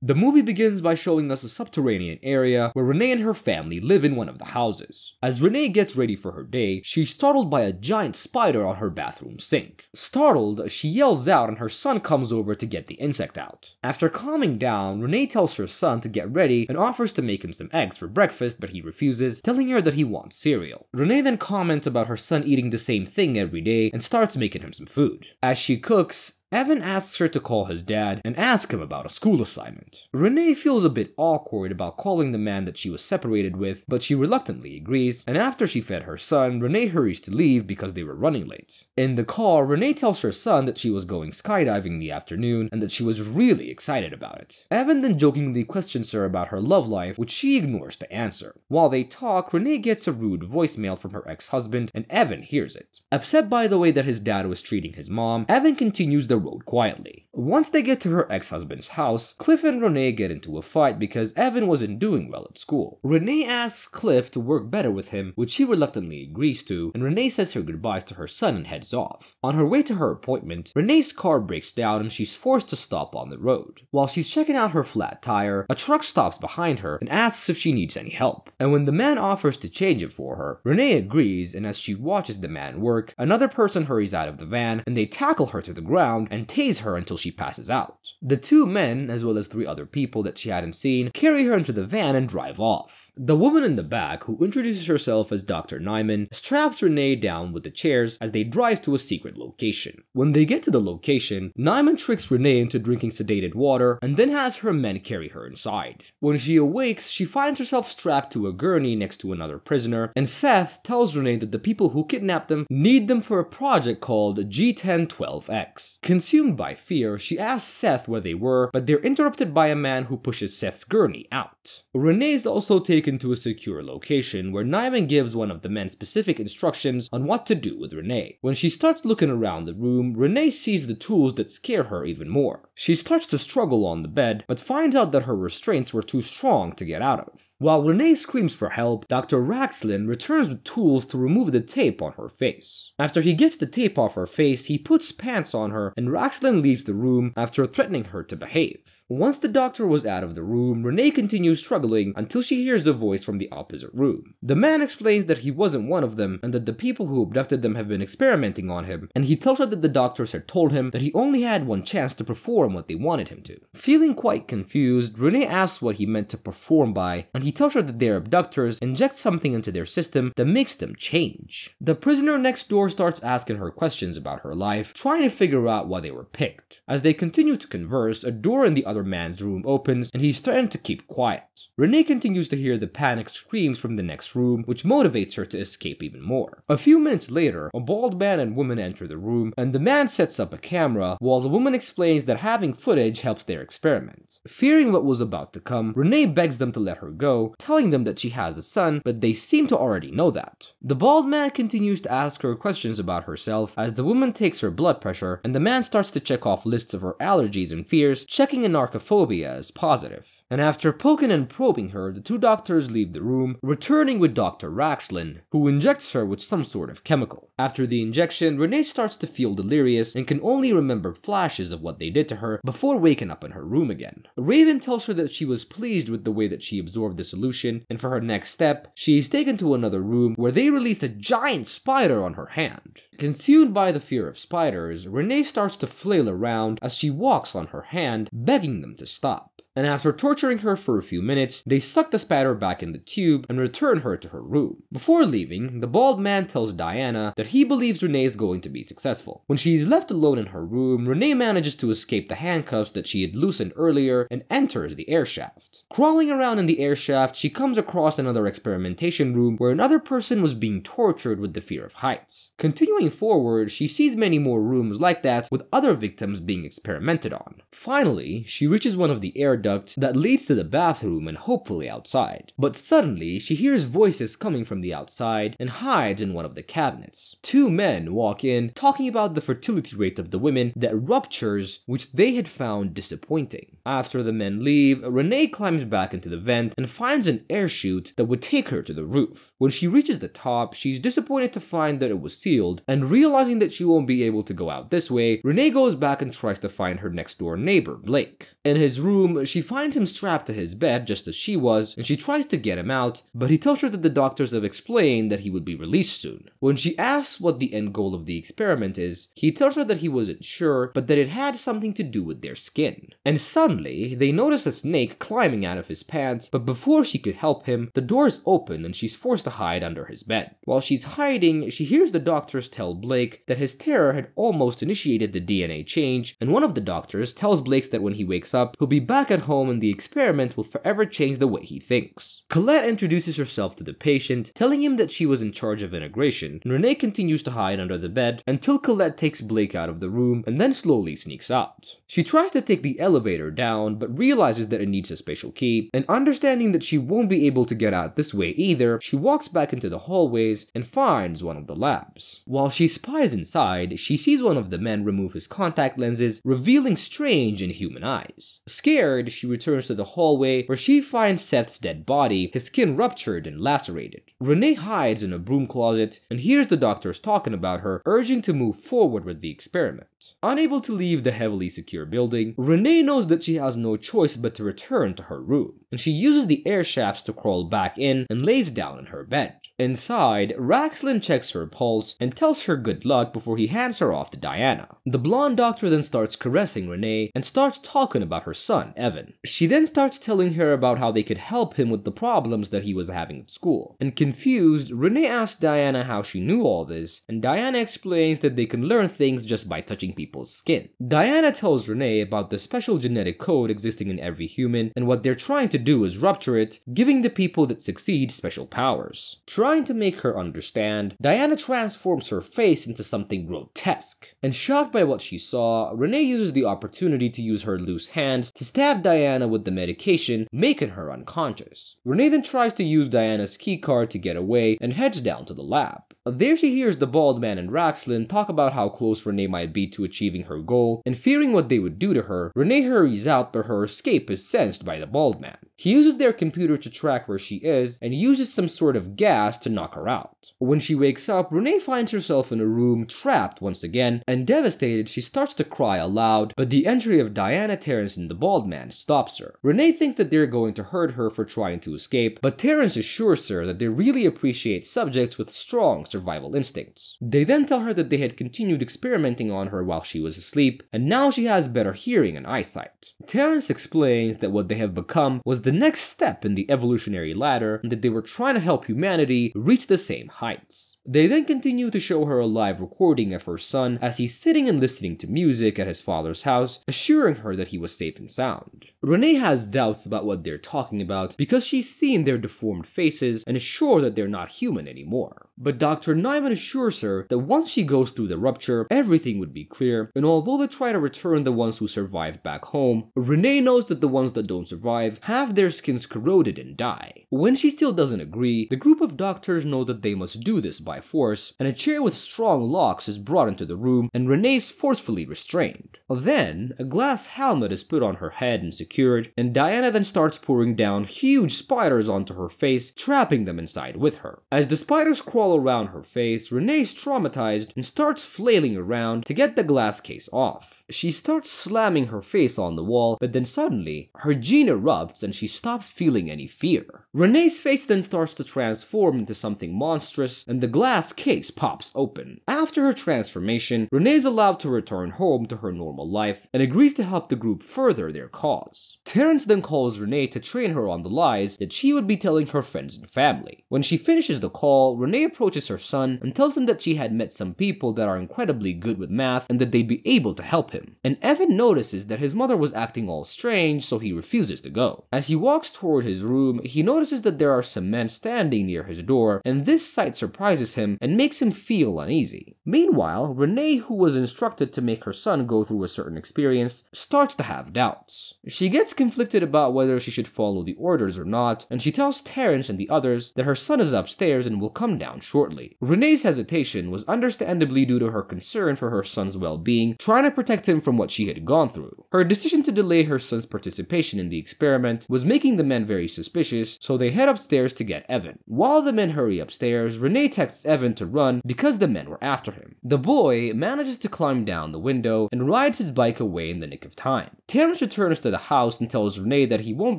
The movie begins by showing us a subterranean area where Renee and her family live in one of the houses. As Renee gets ready for her day, she's startled by a giant spider on her bathroom sink. Startled, she yells out and her son comes over to get the insect out. After calming down, Renee tells her son to get ready and offers to make him some eggs for breakfast, but he refuses, telling her that he wants cereal. Renee then comments about her son eating the same thing every day and starts making him some food. As she cooks, Evan asks her to call his dad and ask him about a school assignment. Renee feels a bit awkward about calling the man that she was separated with, but she reluctantly agrees, and after she fed her son, Renee hurries to leave because they were running late. In the car, Renee tells her son that she was going skydiving the afternoon and that she was really excited about it. Evan then jokingly questions her about her love life, which she ignores to answer. While they talk, Renee gets a rude voicemail from her ex-husband, and Evan hears it. Upset by the way that his dad was treating his mom, Evan continues the road quietly. Once they get to her ex-husband's house, Cliff and Renee get into a fight because Evan wasn't doing well at school. Renee asks Cliff to work better with him, which he reluctantly agrees to, and Renee says her goodbyes to her son and heads off. On her way to her appointment, Renee's car breaks down and she's forced to stop on the road. While she's checking out her flat tire, a truck stops behind her and asks if she needs any help. And when the man offers to change it for her, Renee agrees, and as she watches the man work, another person hurries out of the van and they tackle her to the ground and tase her until she passes out. The two men, as well as 3 other people that she hadn't seen, carry her into the van and drive off. The woman in the back, who introduces herself as Dr. Nyman, straps Renee down with the chairs as they drive to a secret location. When they get to the location, Nyman tricks Renee into drinking sedated water and then has her men carry her inside. When she awakes, she finds herself strapped to a gurney next to another prisoner, and Seth tells Renee that the people who kidnapped them need them for a project called G1012X. Consumed by fear, she asks Seth where they were, but they're interrupted by a man who pushes Seth's gurney out. Renee is also taken to a secure location where Nyman gives one of the men specific instructions on what to do with Renee. When she starts looking around the room, Renee sees the tools that scare her even more. She starts to struggle on the bed, but finds out that her restraints were too strong to get out of. While Renee screams for help, Dr. Raxlin returns with tools to remove the tape on her face. After he gets the tape off her face, he puts pants on her, and Raxlin leaves the room after threatening her to behave. Once the doctor was out of the room, Renee continues struggling until she hears a voice from the opposite room. The man explains that he wasn't one of them and that the people who abducted them have been experimenting on him, and he tells her that the doctors had told him that he only had one chance to perform what they wanted him to. Feeling quite confused, Renee asks what he meant to perform by, and he tells her that their abductors inject something into their system that makes them change. The prisoner next door starts asking her questions about her life, trying to figure out why they were picked. As they continue to converse, a door in the other man's room opens and he's threatened to keep quiet. Renee continues to hear the panicked screams from the next room, which motivates her to escape even more. A few minutes later, a bald man and woman enter the room, and the man sets up a camera while the woman explains that having footage helps their experiment. Fearing what was about to come, Renee begs them to let her go, telling them that she has a son, but they seem to already know that. The bald man continues to ask her questions about herself as the woman takes her blood pressure, and the man starts to check off lists of her allergies and fears, checking an arachnophobia as positive. And after poking and probing her, the 2 doctors leave the room, returning with Dr. Raxlin, who injects her with some sort of chemical. After the injection, Renee starts to feel delirious and can only remember flashes of what they did to her before waking up in her room again. Raven tells her that she was pleased with the way that she absorbed the solution, and for her next step, she is taken to another room where they released a giant spider on her hand. Consumed by the fear of spiders, Renee starts to flail around as she walks on her hand, begging them to stop. And after torturing her for a few minutes, they suck the spider back in the tube and return her to her room. Before leaving, the bald man tells Diana that he believes Renee is going to be successful. When she is left alone in her room, Renee manages to escape the handcuffs that she had loosened earlier and enters the air shaft. Crawling around in the air shaft, she comes across another experimentation room where another person was being tortured with the fear of heights. Continuing forward, she sees many more rooms like that with other victims being experimented on. Finally, she reaches one of the air ducts that leads to the bathroom and hopefully outside. But suddenly, she hears voices coming from the outside and hides in one of the cabinets. 2 men walk in, talking about the fertility rate of the women that ruptures, which they had found disappointing. After the men leave, Renee climbs back into the vent and finds an air chute that would take her to the roof. When she reaches the top, she's disappointed to find that it was sealed, and realizing that she won't be able to go out this way, Renee goes back and tries to find her next door neighbor, Blake. In his room, she finds him strapped to his bed just as she was, and she tries to get him out, but he tells her that the doctors have explained that he would be released soon. When she asks what the end goal of the experiment is, he tells her that he wasn't sure, but that it had something to do with their skin. And suddenly, they notice a snake climbing out of his pants, but before she could help him, the doors open and she's forced to hide under his bed. While she's hiding, she hears the doctors tell Blake that his terror had almost initiated the DNA change, and one of the doctors tells Blake that when he wakes up, he'll be back at home and the experiment will forever change the way he thinks. Colette introduces herself to the patient, telling him that she was in charge of integration, and Renee continues to hide under the bed until Colette takes Blake out of the room and then slowly sneaks out. She tries to take the elevator down, but realizes that it needs a special key, and understanding that she won't be able to get out this way either, she walks back into the hallways and finds one of the labs. While she spies inside, she sees one of the men remove his contact lenses, revealing strange inhuman eyes. Scared, she returns to the hallway where she finds Seth's dead body, his skin ruptured and lacerated. Renee hides in a broom closet and hears the doctors talking about her, urging to move forward with the experiment. Unable to leave the heavily secure building, Renee knows that she has no choice but to return to her room, and she uses the air shafts to crawl back in and lays down in her bed. Inside, Raxlin checks her pulse and tells her good luck before he hands her off to Diana. The blonde doctor then starts caressing Renee and starts talking about her son, Evan. She then starts telling her about how they could help him with the problems that he was having at school. And confused, Renee asks Diana how she knew all this, and Diana explains that they can learn things just by touching people's skin. Diana tells Renee about the special genetic code existing in every human, and what they're trying to do is rupture it, giving the people that succeed special powers. Trying to make her understand, Diana transforms her face into something grotesque. And shocked by what she saw, Renee uses the opportunity to use her loose hands to stab Diana with the medication, making her unconscious. Renee then tries to use Diana's keycard to get away and heads down to the lab. There she hears the bald man and Raxlin talk about how close Renee might be to achieving her goal, and fearing what they would do to her, Renee hurries out but her escape is sensed by the bald man. He uses their computer to track where she is and uses some sort of gas to knock her out. When she wakes up, Renee finds herself in a room trapped once again, and devastated she starts to cry aloud, but the entry of Diana, Terrence, and the bald man stops her. Renee thinks that they're going to hurt her for trying to escape, but Terrence assures her that they really appreciate subjects with strong survival instincts. They then tell her that they had continued experimenting on her while she was asleep, and now she has better hearing and eyesight. Terrence explains that what they have become was the next step in the evolutionary ladder, and that they were trying to help humanity reach the same heights. They then continue to show her a live recording of her son as he's sitting and listening to music at his father's house, assuring her that he was safe and sound. Renee has doubts about what they're talking about because she's seen their deformed faces and is sure that they're not human anymore. But Dr. Nyman assures her that once she goes through the rupture, everything would be clear, and although they try to return the ones who survived back home, Renee knows that the ones that don't survive have their skins corroded and die. When she still doesn't agree, the group of doctors know that they must do this by force, and a chair with strong locks is brought into the room, and Renee is forcefully restrained. Then, a glass helmet is put on her head and secured, and Diana then starts pouring down huge spiders onto her face, trapping them inside with her. As the spiders crawl around her face, Renee is traumatized and starts flailing around to get the glass case off. She starts slamming her face on the wall, but then suddenly, her gene erupts and she stops feeling any fear. Renee's face then starts to transform into something monstrous, and the glass case pops open. After her transformation, Renee is allowed to return home to her normal life, and agrees to help the group further their cause. Terrence then calls Renee to train her on the lies that she would be telling her friends and family. When she finishes the call, Renee approaches her son and tells him that she had met some people that are incredibly good with math and that they'd be able to help him. And Evan notices that his mother was acting all strange, so he refuses to go. As he walks toward his room, he notices that there are some men standing near his door, and this sight surprises him and makes him feel uneasy. Meanwhile, Renee, who was instructed to make her son go through a certain experience, starts to have doubts. She gets conflicted about whether she should follow the orders or not, and she tells Terrence and the others that her son is upstairs and will come down shortly. Renee's hesitation was understandably due to her concern for her son's well-being, trying to protect protect him from what she had gone through. Her decision to delay her son's participation in the experiment was making the men very suspicious, so they head upstairs to get Evan. While the men hurry upstairs, Renee texts Evan to run because the men were after him. The boy manages to climb down the window and rides his bike away in the nick of time. Terrence returns to the house and tells Renee that he won't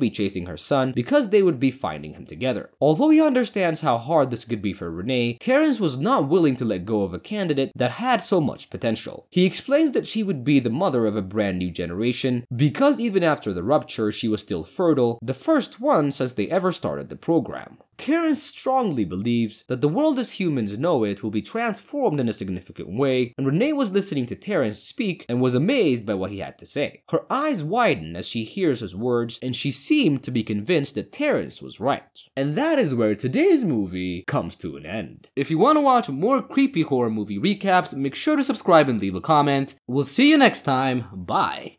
be chasing her son because they would be finding him together. Although he understands how hard this could be for Renee, Terrence was not willing to let go of a candidate that had so much potential. He explains that she would be the mother of a brand new generation because even after the rupture she was still fertile, the first one since they ever started the program. Terrence strongly believes that the world as humans know it will be transformed in a significant way, and Renee was listening to Terrence speak and was amazed by what he had to say. Her eyes widen as she hears his words, and she seemed to be convinced that Terrence was right. And that is where today's movie comes to an end. If you want to watch more creepy horror movie recaps, make sure to subscribe and leave a comment. We'll see you next time. Bye.